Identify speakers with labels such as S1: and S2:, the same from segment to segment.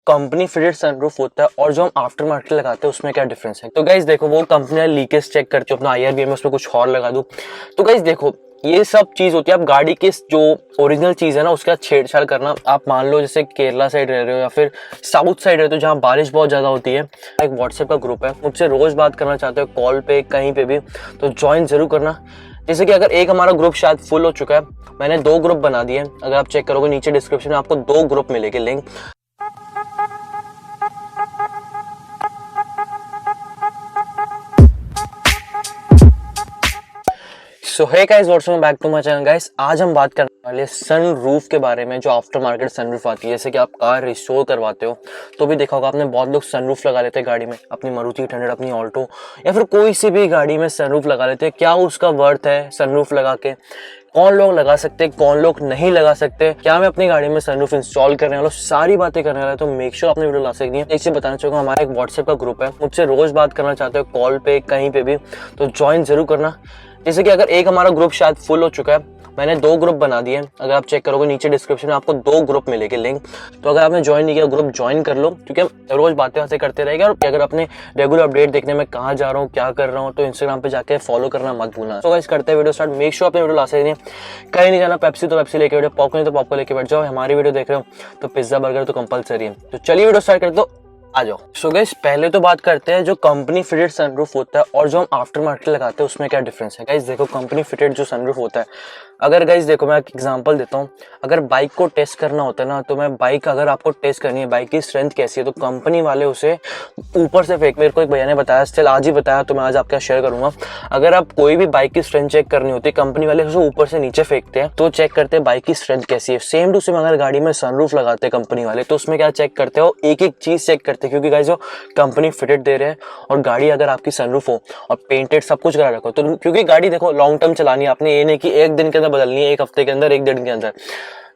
S1: Company fitted sunroof होता है और जो हम आफ्टर मार्केट लगाते हैं उसमें क्या डिफरेंस है। तो गाइज देखो, वो कंपनियां लीकेज चेक करती है, अपना IRBM में उसमें कुछ और लगा दूं। तो गाइज देखो, ये सब चीज होती है। आप गाड़ी की जो ओरिजिनल चीज है ना उसका छेड़छाड़ करना। आप मान लो जैसे केरला साइड रह रहे हो या फिर साउथ साइड रहते हो जहाँ बारिश बहुत ज्यादा होती है, एक व्हाट्सएप का ग्रुप है, मुझसे रोज बात करना चाहते हो कॉल पे कहीं पे भी, तो ज्वाइन जरूर करना। जैसे कि अगर एक हमारा ग्रुप शायद फुल हो चुका है, मैंने 2 ग्रुप बना दिए। अगर आप चेक करोगे नीचे डिस्क्रिप्शन में आपको 2 ग्रुप मिलेंगे link. So hey guys, welcome back to my channel guys. आज हम बात करने वाले सन रूफ के बारे में, जो आफ्टर मार्केट सन रूफ आती है। जैसे कि आप कार रिस्टोर करवाते हो तो भी देखा होगा आपने, बहुत लोग सन रूफ लगा लेते हैं गाड़ी में, अपनी मारुति 800, अपनी ऑल्टो या फिर कोई सी भी गाड़ी में सन रूफ लगा लेते हैं। क्या उसका वर्थ है सन रूफ लगा के? कौन लोग लगा सकते हैं, कौन लोग नहीं लगा सकते? क्या मैं अपनी गाड़ी में सनरूफ इंस्टॉल करने वाला हूँ, सारी बातें करने वाला है। तो मेक श्योर आपने वीडियो ला सकती है। एक चीज बताना चाहूंगा, हमारा एक व्हाट्सएप का ग्रुप है, मुझसे रोज बात करना चाहते हो कॉल पे कहीं पे भी, तो ज्वाइन जरूर करना। जैसे कि अगर एक हमारा ग्रुप शायद फुल हो चुका है, मैंने 2 ग्रुप बना दिए। अगर आप चेक करोगे नीचे डिस्क्रिप्शन में आपको 2 ग्रुप मिलेंगे लिंक। तो अगर आपने ज्वाइन नहीं किया, ग्रुप ज्वाइन कर लो, क्योंकि हम रोज बातें करते रहेंगे। और अगर अपने रेगुलर अपडेट देखने में कहाँ जा रहा हूँ, क्या कर रहा हूँ, तो इंस्टाग्राम पे जाके फॉलो करना मत भूलना। तो गाइस करते हैं वीडियो स्टार्ट। मेक श्योर अपने वीडियो ला सकते हैं, कहीं नहीं जाना। पेप्सी तो पेप्सी लेके बैठो, पॉपकॉर्न तो पॉपकॉर्न लेके बैठ जाओ। हमारी वीडियो देख रहे हो तो पिज्जा बर्गर तो कंपलसरी है। तो चलिए वीडियो स्टार्ट कर दो, आ जाओ। सो गाइस पहले तो बात करते हैं जो कंपनी फिटेड सनरूफ होता है और जो हम आफ्टर मार्केट लगाते हैं उसमें क्या डिफरेंस है। गाइस देखो, कंपनी फिटेड जो सनरूफ होता है, अगर गाइस देखो मैं एक एग्जांपल देता हूँ। अगर बाइक को टेस्ट करना होता है ना, तो मैं बाइक, अगर आपको टेस्ट करनी है बाइक की स्ट्रेंथ कैसी है, तो कंपनी वाले उसे ऊपर से फेंक, मेरे को एक भैया ने बताया, स्टिल आज ही बताया, तो मैं आज आपके साथ शेयर करूंगा। अगर आप कोई भी बाइक की स्ट्रेंथ चेक करनी होती है, कंपनी वाले उसे ऊपर से नीचे फेंकते हैं, तो चेक करते हैं बाइक की स्ट्रेंथ कैसी है। सेम टू सेम अगर गाड़ी में सनरूफ लगाते हैं कंपनी वाले, तो उसमें क्या चेक करते हो, एक एक चीज चेक करते हैं। क्योंकि गाइस जो कंपनी फिटेड दे रहे हैं और गाड़ी अगर आपकी सनरूफ हो और पेंटेड सब कुछ करा रखो, तो क्योंकि गाड़ी देखो लॉन्ग टर्म चलानी है आपने, ये नहीं कि एक दिन के अंदर बदलनी है, एक हफ्ते के अंदर, एक दिन के अंदर।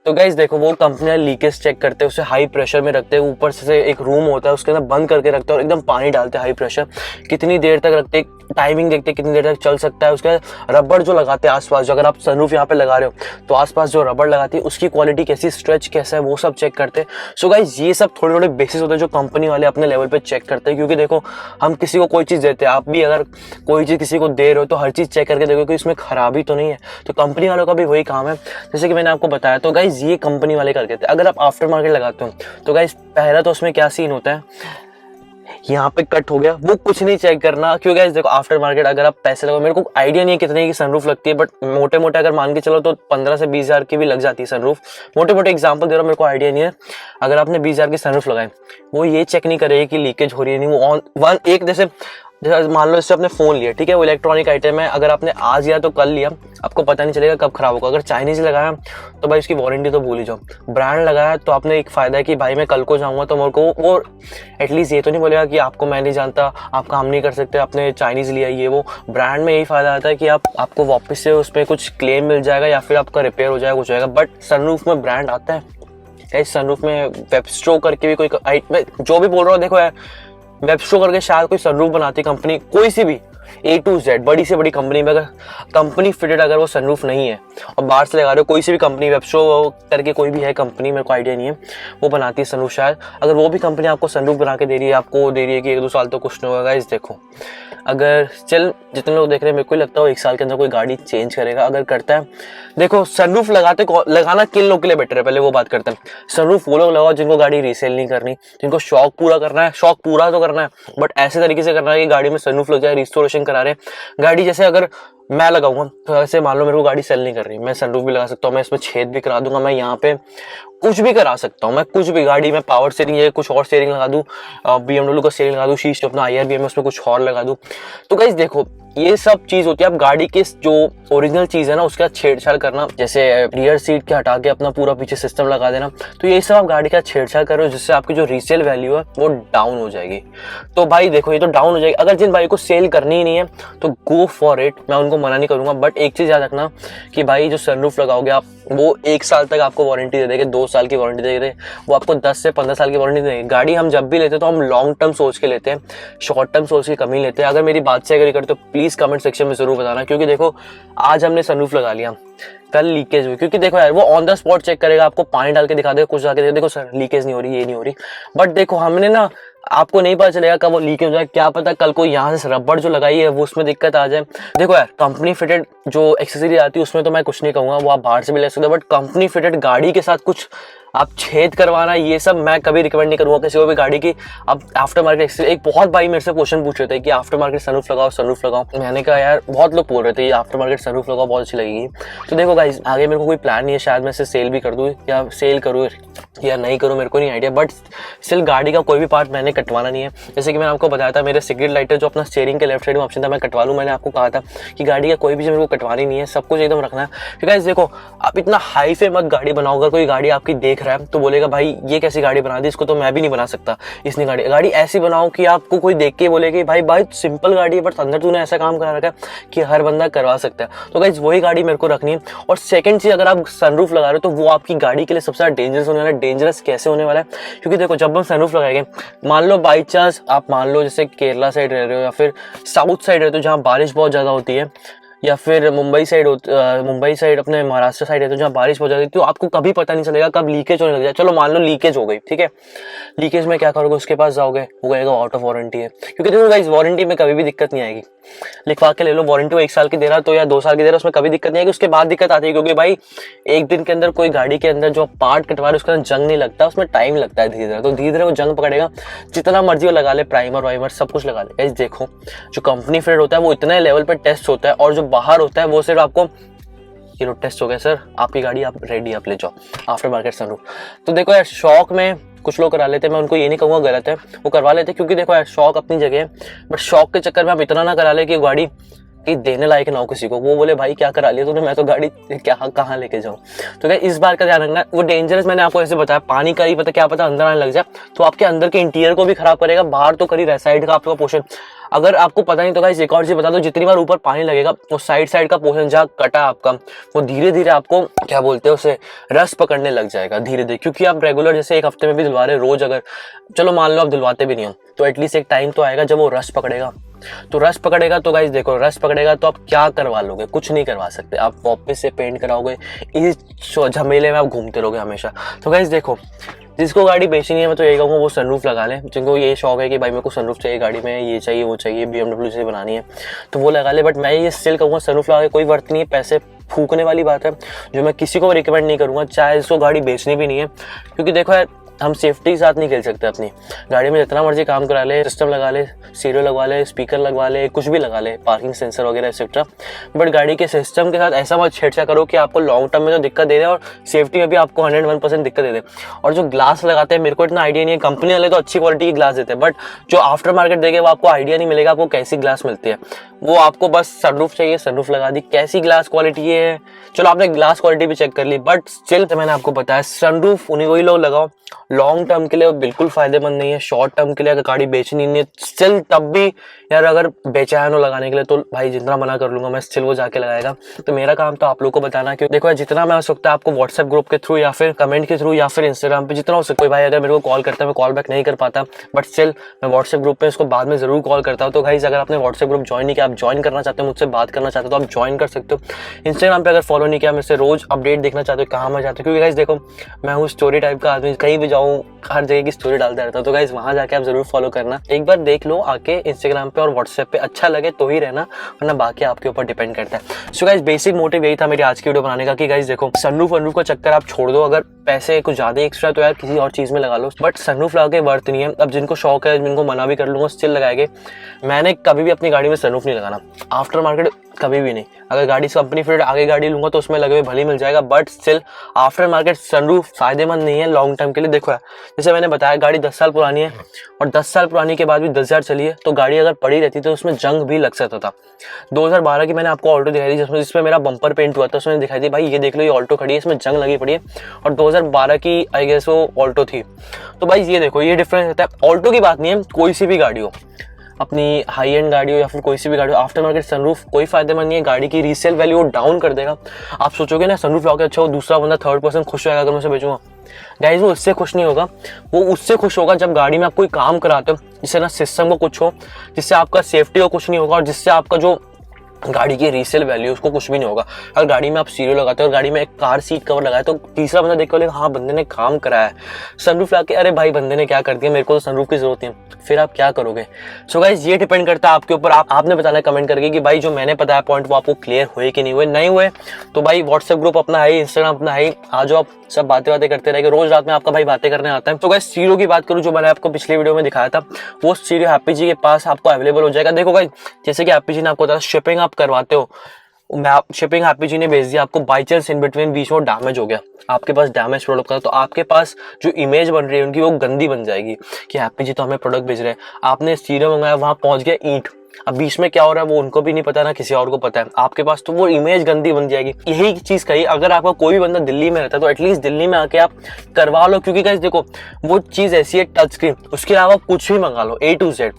S1: तो गाइस देखो, वो कंपनियां लीकेज चेक करते हैं, उसे हाई प्रेशर में रखते हैं, ऊपर से एक रूम होता है उसके अंदर बंद करके रखते हैं और एकदम पानी डालते हैं हाई प्रेशर। कितनी देर तक रखते हैं, टाइमिंग देखते हैं कितनी देर तक चल सकता है। उसके रबड़ जो लगाते हैं आसपास, जो अगर आप सनरूफ यहाँ पे लगा रहे हो तो आसपास जो रबड़ लगाती है उसकी क्वालिटी कैसी, स्ट्रेच कैसा है, वो सब चेक करते हैं। सो गाइस ये सब थोड़े थोड़े बेसिस होते हैं जो कंपनी वाले अपने लेवल पे चेक करते हैं। क्योंकि देखो, हम किसी को कोई चीज देते हैं, आप भी अगर कोई चीज किसी को दे रहे हो तो हर चीज चेक करके देखो कि इसमें खराबी तो नहीं है। तो कंपनी वालों का भी वही काम है, जैसे कि मैंने आपको बताया। तो गाइस ये कंपनी वाले करके थे। अगर आप आफ्टर मार्केट लगाते हो तो गाइस पहला तो उसमें क्या सीन होता है, यहाँ पे कट हो गया, वो कुछ नहीं चेक करना। क्योंकि गाइस देखो, आफ्टर मार्केट अगर आप पैसे लगाओ, मेरे को आइडिया नहीं है कितने की सनरूफ लगती है, बट मोटे मोटे अगर मान के चलो तो 15 से 20 हजार की भी लग जाती है सनरूफ। मोटे मोटे एग्जांपल दे रहा हूँ, मेरे को आइडिया नहीं है। अगर आपने 20 हजार की सनरूफ लगाई, वो ये चेक नहीं करेगी कि लीकेज हो रही है नहीं, वो ऑन एक जैसे मान लो इससे आपने फोन लिया, ठीक है, वो इलेक्ट्रॉनिक आइटम है, अगर आपने आज लिया तो कल लिया, आपको पता नहीं चलेगा कब खराब होगा। अगर चाइनीज लगाया तो भाई उसकी वारंटी तो भूल ही जाओ। ब्रांड लगाया तो आपने एक फायदा है कि भाई मैं कल को जाऊंगा तो मेरे को वो एटलीस्ट ये तो नहीं बोलेगा कि आपको मैं नहीं जानता, आप काम नहीं कर सकते, आपने चाइनीज लिया, ये वो। ब्रांड में यही फायदा आता है कि आपको वापस से उसमें कुछ क्लेम मिल जाएगा या फिर आपका रिपेयर हो जाएगा, कुछ होगा। बट सनरूफ में ब्रांड आता है। इस सनरूफ में वेबस्ट्रो करके भी कोई, मैं जो भी बोल रहा हूँ देखो यार, वेबस्ट्रो करके शायद कोई सनरूफ बनाती कंपनी, कोई सी भी A to Z बड़ी से बड़ी कंपनी में, अगर कंपनी फिटेड अगर वो सनरूफ नहीं है और बाहर से लगा रहे हो, कोई सी भी कंपनी, वेबस्ट्रो करके कोई भी है कंपनी, मेरे को आइडिया नहीं है, वो बनाती है सनरूफ शायद। अगर वो भी कंपनी आपको सनरूफ बना के दे रही है, आपको दे रही है कि 1-2 साल तो कुछ नहीं होगा। गाइस देखो, अगर जितने लोग देख रहे हैं, मेरे को लगता है 1 साल के अंदर कोई गाड़ी चेंज करेगा। अगर करता है, देखो सनरूफ लगाना किन लोग के लिए बेटर है, पहले वो बात करते हैं। सनरूफ वो लोग लगाओ जिनको गाड़ी रीसेल नहीं करनी, जिनको शौक पूरा करना है। शौक पूरा तो करना है, बट ऐसे तरीके से करना है कि गाड़ी में सनरूफ लग जाए, रिस्टोरेशन करा रहे गाड़ी। जैसे अगर मैं लगाऊंगा तो ऐसे मान लो मेरे को गाड़ी सेल नहीं कर रही, मैं सनरूफ भी लगा सकता हूँ, मैं इसमें छेद भी करा दूंगा, मैं यहाँ पे कुछ भी करा सकता हूँ। मैं कुछ भी गाड़ी में पावर स्टीयरिंग या कुछ और स्टीयरिंग लगा दूं, BMW का स्टीयरिंग लगा दूं, शीश अपना IRBM में उसमें कुछ और लगा दूं। तो गाइस देखो, ये सब चीज होती है। आप गाड़ी की जो ओरिजिनल चीज है ना उसका छेड़छाड़ करना, जैसे रियर सीट के हटा के अपना पूरा पीछे सिस्टम लगा देना, तो ये सब आप गाड़ी का छेड़छाड़ कर रहे हो, जिससे आपकी जो रीसेल वैल्यू है वो डाउन हो जाएगी। तो भाई देखो, ये तो डाउन हो जाएगी। अगर जिन भाई को सेल करनी ही नहीं है तो गो फॉर इट, मैं उनको मना नहीं करूंगा। बट एक चीज याद रखना कि भाई जो सनरूफ लगाओगे आप, वो 1 साल तक आपको वारंटी दे देंगे, 2 साल की वारंटी दे देंगे, वो आपको 10 से 15 साल की वारंटी देंगे। गाड़ी हम जब भी लेते हैं तो हम लॉन्ग टर्म सोच के लेते हैं, शॉर्ट टर्म सोच के कमी लेते हैं। अगर मेरी बात से एग्री करते तो प्लीज कमेंट सेक्शन में जरूर बताना। क्योंकि देखो, आज हमने सनरूफ लगा लिया, कल लीकेज हुई, क्योंकि देखो यार वो ऑन द स्पॉट चेक करेगा, आपको पानी डाल के दिखा देगा, कुछ डाल के देखो सर लीकेज नहीं हो रही, ये नहीं हो रही। बट देखो हमने ना, आपको नहीं पता चलेगा कब वो लीकेज हो जाए, क्या पता कल को यहाँ से रबड़ जो लगाई है वो उसमें दिक्कत आ जाए। देखो यार कंपनी फिटेड जो एक्सेसरी आती है उसमें तो मैं कुछ नहीं कहूँगा, वो आप बाहर से भी ले सकते हो, बट कंपनी फिटेड गाड़ी के साथ कुछ आप छेद करवाना, ये सब मैं कभी रिकमेंड नहीं करूंगा किसी को भी गाड़ी की। अब आफ्टर मार्केट, एक बहुत भाई मेरे से क्वेश्चन पूछ रहे थे कि आफ्टर मार्केट सनरूफ लगाओ, सनरूफ लगाओ। मैंने कहा यार बहुत लोग बोल रहे थे ये आफ्टर मार्केट सनरूफ लगाओ, बहुत अच्छी लगेगी। तो देखो गाइस, आगे मेरे को कोई प्लान नहीं है, शायद मैं इसे सेल भी कर दूँ या सेल करूँ या नहीं करूँ, मेरे को नहीं आइडिया, बट स्टिल गाड़ी का कोई भी पार्ट मैंने कटवाना नहीं है। जैसे कि मैंने आपको बताया था, मेरे सिगरेट लाइटर जो अपना स्टीयरिंग के लेफ्ट साइड में ऑप्शन था मैं कटवा लूँ। मैंने आपको कहा था कि गाड़ी का कोई भी चीज़ मेरे को कटवानी नहीं है, सब कुछ एकदम रखना है। क्योंकि गाइस देखो, आप इतना हाई फे मत गाड़ी बनाओ, अगर कोई गाड़ी आपकी देख रहा है तो बोलेगा भाई ये कैसी गाड़ी बना दी, इसको तो मैं भी नहीं बना सकता। इसने गाड़ी ऐसी बनाओ कि आपको कोई देख के बोले कि भाई सिंपल गाड़ी है, बट अंदर तूने ऐसा काम करा रखा है कि हर बंदा करवा सकता है। तो गाइस वही गाड़ी मेरे को रखनी है। और सेकंड चीज, अगर आप सनरूफ लगा रहे हो तो वो आपकी गाड़ी के लिए सबसे ज्यादा डेंजरस होने वाला है। डेंजरस कैसे होने वाला है, क्योंकि देखो जब हम सनरूफ लगाएंगे, मान लो बाई चांस आप मान लो जैसे केरला साइड रह रहे हो या फिर साउथ साइड रहते हो जहाँ बारिश बहुत ज्यादा होती है, या फिर मुंबई साइड अपने महाराष्ट्र साइड है तो जहाँ बारिश हो जाती है, तो आपको कभी पता नहीं चलेगा कब लीकेज होने लग जाए। चलो मान लो लीकेज हो गई, ठीक है, लीकेज में क्या करोगे, उसके पास जाओगे, वो कहेगा आउट ऑफ वारंटी है। क्योंकि देखो गाइस वारंटी में कभी भी दिक्कत नहीं आएगी, लिखवा के ले लो, वारंटी वो 1 साल की दे रहा तो या 2 साल की दे रहा, उसमें कभी दिक्कत नहीं आएगी। उसके बाद दिक्कत आती है, क्योंकि भाई एक दिन के अंदर कोई गाड़ी के अंदर जो पार्ट कटवा रहे उसके अंदर जंग नहीं लगता, उसमें टाइम लगता है धीरे धीरे, तो धीरे धीरे वो जंग पकड़ेगा। जितना मर्जी वो लगा ले, प्राइमर वाइमर सब कुछ लगा ले। गाइस देखो जो कंपनी फिटेड होता है वो इतने लेवल पे टेस्ट होता है, और जो बाहर होता है वो सिर्फ आपको ये लो टेस्ट हो गया सर, आपकी गाड़ी आप रेडी, आप ले जाओ आफ्टर मार्केट सनरूफ। तो देखो यार शौक में कुछ लोग करा लेते हैं, मैं उनको ये नहीं कहूँगा गलत है, वो करवा लेते हैं, क्योंकि देखो यार शौक अपनी जगह है, बट शौक के चक्कर में आप इतना ना करा ले कि गाड़ी कि देने लायक ना हो किसी को, वो बोले भाई क्या करा लिया तूने, मैं तो गाड़ी क्या कहाँ लेके जाऊँ। तो क्या इस बार का ध्यान रखना, वो डेंजरस मैंने आपको ऐसे बताया, पानी का ही पता क्या पता अंदर आने लग जाए, तो आपके अंदर के इंटीरियर को भी खराब करेगा, बाहर तो कर ही रहा है, साइड का आपका पोर्शन। अगर आपको पता नहीं तो गाइस एक और चीज बता दो, जितनी बार ऊपर पानी लगेगा वो साइड का पोर्शन जहाँ कटा आपका, वो धीरे धीरे आपको क्या बोलते हैं उसे, रस पकड़ने लग जाएगा धीरे धीरे। क्योंकि आप रेगुलर जैसे एक हफ्ते में भी धुलवा रहे, रोज अगर चलो मान लो आप धुलवाते भी नहीं हो, तो एटलीस्ट एक टाइम तो आएगा जब वो रस पकड़ेगा। तो रस पकड़ेगा तो गाइस देखो, रस पकड़ेगा तो आप क्या करवा लोगे, कुछ नहीं करवा सकते, आप वापस से पेंट कराओगे, इस झमेले में आप घूमते रहोगे हमेशा। तो गाइस देखो, जिसको गाड़ी बेचनी है मैं तो यही कहूँगा वो सनरूफ लगा ले, जिनको ये शौक है कि भाई मेरे को सनरूफ चाहिए गाड़ी में, ये चाहिए वो चाहिए, BMW से बनानी है तो वो लगा ले। बट मैं ये स्टिल कहूँगा सनरूफ लगा के कोई वर्थ नहीं है, पैसे फूकने वाली बात है, जो मैं किसी को रिकमेंड नहीं करूँगा, चाहे इसको गाड़ी बेचनी भी नहीं है। क्योंकि देखो यार हम सेफ्टी के साथ नहीं खेल सकते, अपनी गाड़ी में जितना मर्जी काम करा ले, सिस्टम लगा ले, स्टीरियो लगवा ले, स्पीकर लगवा ले, कुछ भी लगा ले, पार्किंग सेंसर वगैरह एक्सेट्रा, बट गाड़ी के सिस्टम के साथ ऐसा मत छेड़छाड़ करो कि आपको लॉन्ग टर्म में तो दिक्कत दे दे और सेफ्टी में भी आपको 101% दिक्कत दे दे। और जो ग्लास लगाते हैं मेरे को इतना आइडिया नहीं है, कंपनी वाले तो अच्छी क्वालिटी की ग्लास देते हैं, बट जो आफ्टर मार्केट देंगे वो आपको आइडिया नहीं मिलेगा आपको कैसी ग्लास मिलती है। वो आपको बस सनरूफ चाहिए, सनरूफ लगा दी, कैसी ग्लास क्वालिटी है, चलो आपने ग्लास क्वालिटी भी चेक कर ली, बट स्टिल मैंने आपको बताया सनरूफ उन्हीं वही लोग लगाओ, लॉन्ग टर्म के लिए बिल्कुल फायदेमंद नहीं है। शॉर्ट टर्म के लिए अगर गाड़ी बेचनी नहीं है स्टिल तब भी यार अगर बेचैन हो लगाने के लिए तो भाई जितना मना कर लूंगा मैं, स्टिल वो जाके लगाएगा। तो मेरा काम तो आप लोगों को बताना, क्योंकि देखो जितना मैं हो सकता है आपको व्हाट्सएप ग्रुप के थ्रू या फिर कमेंट के थ्रू या फिर इंस्टाग्राम पे जितना हो सकता है, भाई अगर मेरे को कॉल करता है मैं कॉल बैक नहीं कर पाता, बट स्टिल मैं व्हाट्सएप ग्रुप पे इसको बाद में जरूर कॉल करता हूँ। तो गाइस अगर आपने व्हाट्सएप ग्रुप ज्वाइन नहीं किया, आप ज्वाइन करना चाहते हो, मुझसे बात करना चाहते हो तो आप ज्वाइन कर सकते हो। इंस्टाग्राम पे अगर फॉलो नहीं किया, मेरे से रोज अपडेट देखना चाहते हो कहाँ मैं जाता हूँ, क्योंकि गाइस देखो मैं हूँ स्टोरी टाइप का आदमी, कहीं भी जाऊँ हर जगह की स्टोरी डालता रहता हूँ। तो गाइस वहां जाके आप जरूर फॉलो करना, एक बार देख लो आके इंस्टाग्राम पे और व्हाट्सएप पे, अच्छा लगे तो ही रहना, वरना बाकी आपके ऊपर डिपेंड करता है। सो गाइस बेसिक मोटिव यही था मेरी आज की वीडियो बनाने का कि गाइस देखो सनरूफ वनरूफ का चक्कर आप छोड़ दो, अगर पैसे कुछ ज्यादा एक्स्ट्रा तो यार किसी और चीज में लगा लो, बट सनरूफ लगा के वर्थ नहीं है। अब जिनको शौक है, जिनको मना भी कर लूंगा स्टिल लगाएंगे। मैंने कभी भी अपनी गाड़ी में सनरूफ नहीं लगाना, आफ्टर मार्केट कभी भी नहीं। अगर गाड़ी से कंपनी फिटेड आगे गाड़ी लूंगा तो उसमें लगे हुए भले मिल जाएगा, but still after market sunroof फायदेमंद नहीं है लॉन्ग टर्म के लिए। देखो जैसे मैंने बताया गाड़ी 10 साल पुरानी है और 10 साल पुरानी के बाद भी 10,000 चली है, तो गाड़ी अगर पड़ी रहती तो उसमें जंग भी लग सकता था। 2012 की मैंने आपको ऑल्टो दिखाई थी जिसमें मेरा बम्पर पेंट हुआ था, उसमें दिखाई थी भाई ये देख लो ये ऑल्टो खड़ी है, इसमें जंग लगी पड़ी है, और 2012 की आई गेस वो ऑल्टो थी। तो भाई ये देखो ये डिफरेंस रहता है। ऑल्टो की बात नहीं है, कोई सी भी गाड़ी हो, अपनी हाई एंड गाड़ी हो या फिर कोई सी भी गाड़ी हो, आफ्टर मार्केट सनरूफ कोई फायदेमंद नहीं है, गाड़ी की रीसेल वैल्यू वो डाउन कर देगा। आप सोचोगे ना सनरूफ लगा के अच्छा वो दूसरा बंदा थर्ड पर्सन खुश होगा अगर मैं उसे बेचूंगा, गाइस वो उससे खुश नहीं होगा, वो उससे खुश होगा जब गाड़ी में आप कोई काम कराते हो जिससे ना सिस्टम को कुछ हो, जिससे आपका सेफ्टी को कुछ नहीं होगा और जिससे आपका जो गाड़ी की रीसेल वैल्यू उसको कुछ भी नहीं होगा। अगर गाड़ी में आप स्टीरियो लगाते हो और गाड़ी में एक कार सीट कवर लगाए तो तीसरा बंदा देख के बोलेगा हाँ बंदे ने काम कराया है। सनरूफ लाके अरे भाई बंदे ने क्या कर दिया, मेरे को तो सनरूफ की जरूरत है, फिर आप क्या करोगे? सो गाइस ये डिपेंड करता है आपके ऊपर। आपने बताना है कमेंट करके कि भाई जो मैंने बताया पॉइंट वो आपको क्लियर हुए कि नहीं हुए। नहीं हुए तो भाई व्हाट्सएप ग्रुप अपना है, इंस्टाग्राम अपना है, आ जाओ आप सब बातें करते रहेंगे। रोज रात में आपका भाई बातें करने आता है। तो गाइस स्टीरियो की बात करूं, जो मैंने आपको पिछले वीडियो में दिखाया था वो स्टीरियो हैप्पी जी के पास आपको अवेलेबल हो जाएगा। देखो गाइस जैसे कि हैप्पी जी ने आपको बताया शिपिंग आप करवाते हो, शिपिंग हैप्पी जी ने भेज दिया आपको, बाई चांस इन बिटवीन बीच में डैमेज हो गया, आपके पास डैमेज प्रोडक्ट का, तो आपके पास जो इमेज बन रही है उनकी वो गंदी बन जाएगी कि हैप्पी जी तो हमें प्रोडक्ट भेज रहे हैं, आपने स्टीरियो मंगाया वहां पहुंच गया ईंट, अब बीच में क्या हो रहा है वो उनको भी नहीं पता ना किसी और को पता है आपके पास, तो वो इमेज गंदी बन जाएगी। यही चीज कही अगर आपका कोई भी बंदा दिल्ली में रहता है तो एटलीस्ट दिल्ली में आके आप करवा लो, क्योंकि गाइस देखो वो चीज ऐसी है टच स्क्रीन, उसके अलावा कुछ भी मंगा लो A to Z।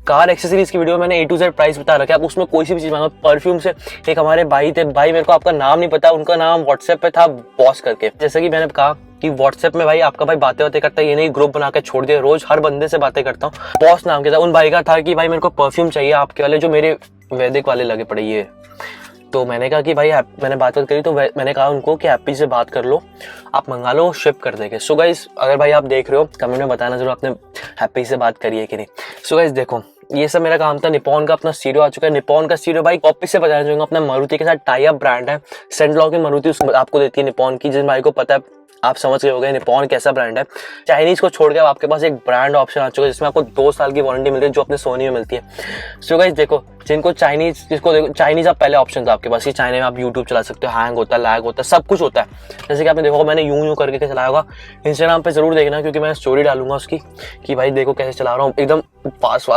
S1: Car accessories की वीडियो मैंने A to Z प्राइस बता रखा है, आप उसमें कोई सी भी चीज मांगो। परफ्यूम से एक हमारे भाई थे, भाई मेरे को आपका नाम नहीं पता, उनका नाम व्हाट्सएप पे था बॉस करके, जैसे कि मैंने कहा कि व्हाट्सएप में भाई आपका भाई बातें करता है, ये नहीं ग्रुप बना के छोड़ दिया, रोज हर बंदे से बातें करता हूँ। बॉस नाम के था, उन भाई का था कि भाई मेरे को परफ्यूम चाहिए आपके वाले जो मेरे वैदिक वाले लगे पड़े ये, तो मैंने कहा कि भाई मैंने बात करी तो मैंने कहा उनको कि हैप्पी से बात कर लो, आप मंगा लो, शिप कर देंगे। सो गाइस अगर भाई आप देख रहे हो कमेंट में बताना जरूर आपने हैप्पी से बात करी है कि नहीं। सो गाइस देखो ये सब मेरा काम था। निपॉन का अपना स्टीरियो आ चुका है, निपॉन का स्टीरियो भाई कॉपी से बताना चाहूंगा, अपना मारुति के साथ टाई अप ब्रांड है, सेंट की मारुति आपको देती है निपॉन की, जिन भाई को पता है आप समझ गए होंगे निपॉन कैसा ब्रांड है। चाइनीज को छोड़ के आपके पास एक ब्रांड ऑप्शन आ चुका है जिसमें आपको 2 साल की वारंटी मिल रही है जो अपने सोनी में मिलती है। सो गाइस देखो जिनको चाइनीज, जिसको देखो चाइनीज आप पहले ऑप्शन था आपके पास, चाइना में आप यूट्यूब चला सकते हो, हैंग होता है, लैग होता है, सब कुछ होता है। जैसे कि आपने देखा मैंने यूं करके चलाया होगा, इंस्टाग्राम पे जरूर देखना क्योंकि मैं स्टोरी डालूंगा उसकी कि भाई देखो कैसे चला रहा हूँ एकदम फास्ट।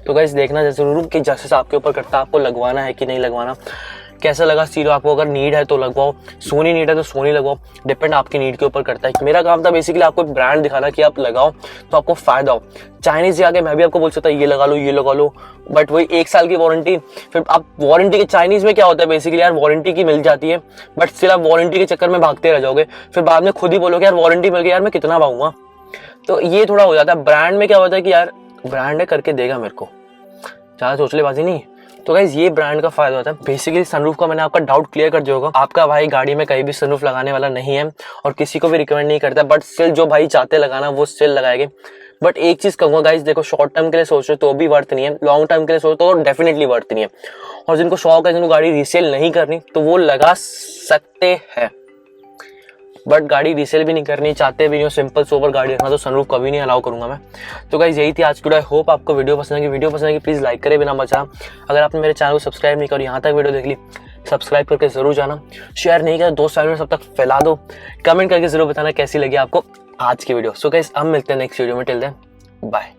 S1: तो गाइस देखना जरूर कि जैसे आपके ऊपर करता है, आपको लगवाना है कि नहीं लगवाना, कैसा लगा स्टीरियो आपको, अगर नीड है तो लगवाओ, सोनी नीड है तो सोनी लगवाओ, डिपेंड आपकी नीड के ऊपर करता है। मेरा काम था बेसिकली आपको ब्रांड दिखाना कि आप लगाओ तो आपको फायदा हो। चाइनीज आगे मैं भी आपको बोल सकता ये लगा लो, बट वही 1 साल की वारंटी, फिर आप वारंटी के चाइनीज में क्या होता है बेसिकली यार वारंटी की मिल जाती है बट स्टिल आप वारंटी के चक्कर में भागते रह जाओगे, फिर बाद में खुद ही बोलोगे यार वारंटी मिल गई यार मैं कितना भागूंगा, तो ये थोड़ा हो जाता है। ब्रांड में क्या होता है कि यार ब्रांड है करके देगा मेरे को, ज्यादा चोचलेबाजी नहीं। तो गाइस ये ब्रांड का फायदा होता है। बेसिकली सनरूफ का मैंने आपका डाउट क्लियर कर दिया होगा। आपका भाई गाड़ी में कहीं भी सनरूफ लगाने वाला नहीं है और किसी को भी रिकमेंड नहीं करता, बट स्टिल जो भाई चाहते लगाना वो स्टिल लगाएंगे। बट एक चीज कहूंगा गाइस, देखो शॉर्ट टर्म के लिए सोच रहे तो भी वर्थ नहीं है, लॉन्ग टर्म के लिए सोच तो डेफिनेटली वर्थ नहीं है। और जिनको शौक है, जिनको गाड़ी रीसेल नहीं करनी तो वो लगा सकते हैं, बट गाड़ी रीसेल भी नहीं करनी चाहते भी नहीं, सिंपल सोबर गाड़ी रखना तो सनरूफ कभी नहीं अलाउ करूंगा मैं। तो गाइस यही थी आज की वीडियो। आई होप आपको वीडियो पसंद आएगी। वीडियो पसंद आएगी प्लीज लाइक करे बिना बचा। अगर आपने मेरे चैनल को सब्सक्राइब नहीं करो, यहाँ तक वीडियो देख ली, सब्सक्राइब करके जरूर जाना, शेयर नहीं किया दोस्त में सब तक फैला दो, कमेंट करके जरूर बताना कैसी लगी आपको आज की वीडियो। सो गाइस हम मिलते हैं नेक्स्ट वीडियो में, टिल देन बाय।